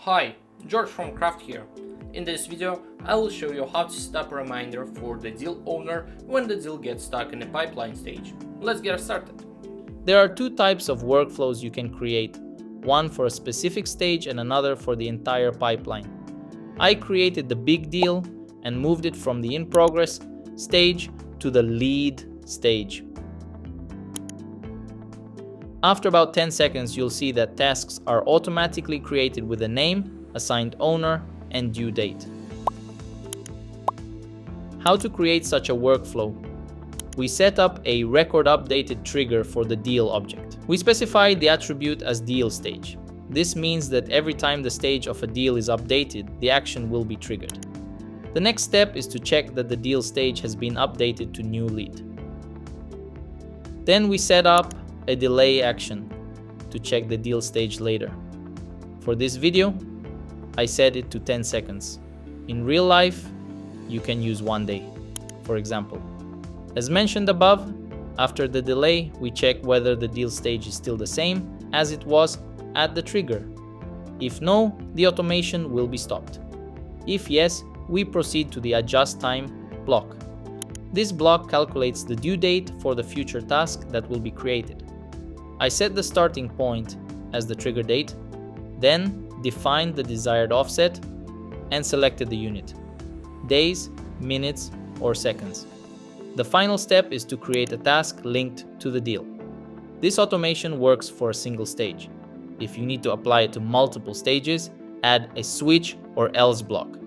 Hi, George from Craft here. In this video, I will show you how to set up a reminder for the deal owner when the deal gets stuck in a pipeline stage. Let's get started. There are two types of workflows you can create, one for a specific stage and another for the entire pipeline. I created the big deal and moved it from the in progress stage to the lead stage. After about 10 seconds, you'll see that tasks are automatically created with a name, assigned owner, and due date. How to create such a workflow? We set up a record updated trigger for the deal object. We specify the attribute as deal stage. This means that every time the stage of a deal is updated, the action will be triggered. The next step is to check that the deal stage has been updated to new lead. Then we set up a delay action to check the deal stage later. For this video, I set it to 10 seconds. In real life, you can use 1 day, for example. As mentioned above, after the delay, we check whether the deal stage is still the same as it was at the trigger. If no, the automation will be stopped. If yes, we proceed to the adjust time block. This block calculates the due date for the future task that will be created. I set the starting point as the trigger date, then defined the desired offset and selected the unit: days, minutes, or seconds. The final step is to create a task linked to the deal. This automation works for a single stage. If you need to apply it to multiple stages, add a switch or else block.